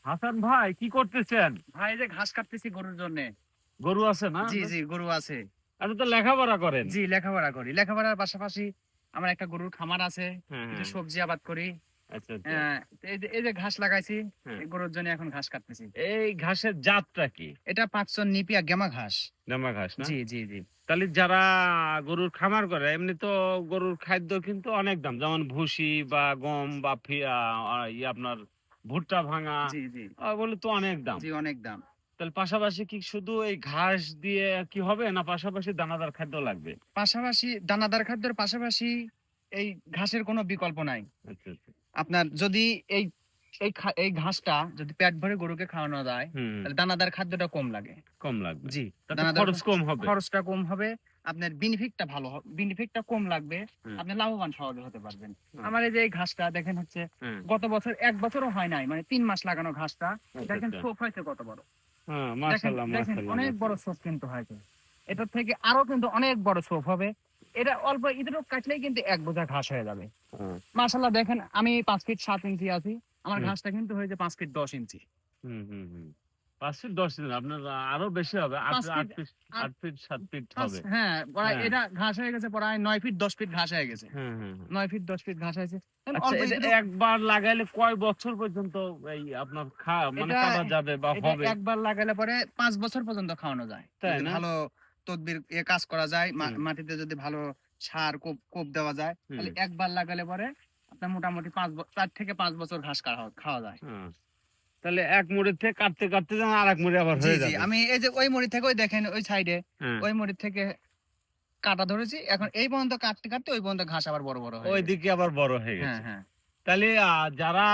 হাসান ভাই কি করতেছেন? ভাই এই যে ঘাস কাটতেছি গরুর জন্য। গরু আছে না? জি, জি, গরু আছে। আপনি তো লেখাপড়া করেন। জি, লেখাপড়া করি। লেখাপড়ার পাশাপাশি আমার একটা গরুর খামার আছে। হ্যাঁ, কিছু হ্যাঁ। সবজি আবাদ করি। আচ্ছা, আচ্ছা। অ্যা এই যে ঘাস লাগাইছি, হ্যাঁ। এই গরুর জন্য এখন ঘাস কাটতেছি। এই ঘাসের জাতটা কি? এটা পাকচন নিপিয়া গেমা ঘাস। গামা ঘাস না? জি, জি, জি। তাহলে যারা গরুর খামার করে এমনি তো গরুর খাদ্য কিন্তু অনেক দাম। যেমন ভুসি বা গম বা আপনার ভুট্টা ভাঙা জি, জি। ওগুলো তো অনেক দাম। জি, অনেক দাম। তাহলে পাশাপাশি কি শুধু এই ঘাস দিয়ে কি হবে না পাশাপাশি দানাদার খাদ্য লাগবে? পাশাপাশি দানাদার খাদ্যের পাশাপাশি এই ঘাসের কোনো বিকল্প নাই। আচ্ছা, আচ্ছা। আপনার যদি এই এই ঘাসটা যদি পেট ভরে গরুকে খাওয়ানো যায়, হুম, তাহলে দানাদার খাদ্যটা কম লাগে। কম লাগবে। জি, তাতে দানাদার খরচ কম হবে। খরচটা কম হবে। আপনার বেনিফিটটা ভালো বেনিফিটটা কম লাগবে। হুম, আপনি লাভবান সহজে হতে পারবেন। হুম, আমার এই যে এই ঘাসটা দেখেন হচ্ছে হুম। গত বছর ১ বছরও হয় নাই। মানে ৩ মাস লাগানো ঘাসটা। আচ্ছা, দেখেন আচ্ছা। ছোপ হয়েছে কত বড়। হ্যাঁ, দেখেন, মাশাআল্লাহ, দেখেন মাশাআল্লাহ, অনেক বড় মাশাআল্লাহ। ছোপ কিন্তু হয়েছে। এটার থেকে আরো কিন্তু অনেক বড় ছোপ হবে। এটা অল্প এতটুকু কাটলেই কিন্তু ১ বোঝা ঘাস হয়ে যাবে। হ্যাঁ, মাশাআল্লাহ দেখেন আমি ৫ ফিট ৭ ইঞ্চি আছি। আমার হুম, ঘাসটা কিন্তু হয়েছে ৫ ফিট ১০ ইঞ্চি। হুম, হুম, হুম। ৫ ফিট ১০ দিন আপনার আরো বেশি হবে। ৫ ফিট ৮ ৮ ফিট ৭ ফিট ৫ হবে। হ্যাঁ, প্রায় হ্যাঁ, এটা ঘাস হয়ে গেছে প্রায় ৯ ফিট ১০ ফিট ঘাস হয়ে গেছে। হ্যাঁ, হ্যাঁ, হ্যাঁ। ৯ ফিট 10 ফিট ঘাস হয়েছে। এখন আচ্ছা অল্প এটা এতটুক একবার লাগাইলে কয় বছর পর্যন্ত এই আপনার মানে এটা কাটা যাবে বা এটা হবে? একবার লাগালে পরে ৫ বছর পর্যন্ত খাওয়ানো যায়। তাই যদি না? ভালো তদবির কাজ করা যায়, হুম, মাটিতে যদি ভালো সার কোপ দেওয়া যায়, হুম, তাহলে একবার লাগালে পরে আপনার মোটামুটি ৪ থেকে ৫ বছর ঘাস খাওয়া যায়। হ্যাঁ। তাহলে এক মুড়ি থেকে কাটতে, কাটতে যেন আরেক মুড়ি আবার জি, হয়ে জি। যাবে। আমি এই যে ওই মুড়ি থেকে ওই দেখেন ওই সাইডে হ্যাঁ। ওই মুড়ি থেকে কাটা ধরেছি। এখন এই পর্যন্ত কাটতে, কাটতে ওই পর্যন্ত ঘাস আবার বড়, বড় হয়ে গেছে। ওইদিকে আবার বড় হয়ে হ্যাঁ, গেছে। হ্যাঁ। তাহলে যারা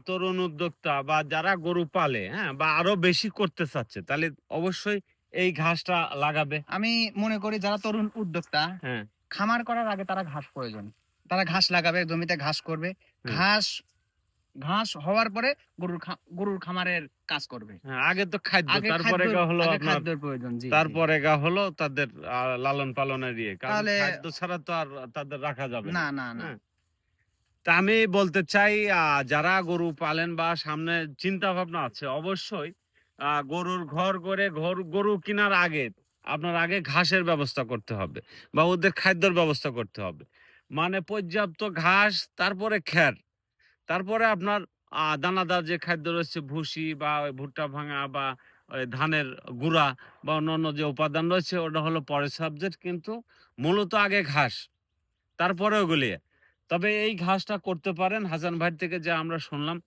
তরুণ উদ্যোক্তা বা যারা গরু পালে, হ্যাঁ? বা আরো বেশি করতে চাচ্ছে, তাহলে অবশ্যই এই ঘাসটা লাগাবে। আমি মনে করি যারা তরুণ উদ্যোক্তা হ্যাঁ, খামার করার আগে তারা ঘাস প্রয়োজন। তারা ঘাস লাগাবে, জমিতে ঘাস করবে। হ্যাঁ, ঘাস ঘাস হওয়ার পরে গরুর খামারের কাজ করবে। হ্যাঁ। আগে তো খাদ্য, তারপরে হলো আগে আপনার খাদ্যের প্রয়োজন। জি, জি। তারপরে হলো তাদের লালন পালনের ইয়ে। কারণ তাহলে খাদ্য ছাড়া তো আর তাদের রাখা যাবে না, না। না, না। হ্যাঁ? তা আমি বলতে চাই যারা গরু পালেন বা সামনে চিন্তা ভাবনা আছে অবশ্যই গরুর ঘর করে গরু কিনার আগে আপনার আগে ঘাসের ব্যবস্থা করতে হবে বা ওদের খাদ্যের ব্যবস্থা করতে হবে। মানে পর্যাপ্ত ঘাস তারপরে খ্যার। তারপরে আপনার দানাদার যে খাদ্য রয়েছে ভুসি বা ওই ভুট্টা ভাঙা বা ওই ধানের গুঁড়া বা অন্যান্য যে উপাদান রয়েছে ওটা হলো পরের সাবজেক্ট কিন্তু মূলত আগে ঘাস। তারপরে ওগুলি। তবে এই ঘাসটা করতে পারেন হাসান ভাইয়ের থেকে যা আমরা শুনলাম।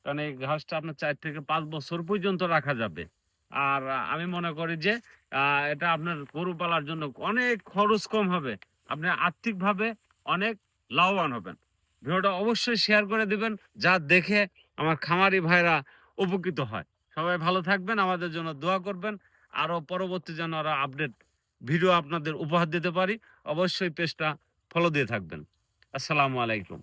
কারণ এই ঘাসটা আপনার ৪ থেকে ৫ বছর পর্যন্ত রাখা যাবে। আর আমি মনে করি যে আ এটা আপনার গরু পালার জন্য অনেক খরচ কম হবে। আপনি আর্থিকভাবে অনেক লাভবান হবেন। ভিডিওটা অবশ্যই শেয়ার করে দিবেন যা দেখে আমার খামারি ভাইরা উপকৃত হয়। সবাই ভালো থাকবেন, আমাদের জন্য দোয়া করবেন। আরো পরবর্তী যেন আরো আপডেট ভিডিও আপনাদের উপহার দিতে পারি। অবশ্যই পেজটা ফলো দিয়ে থাকবেন। আসসালামু আলাইকুম।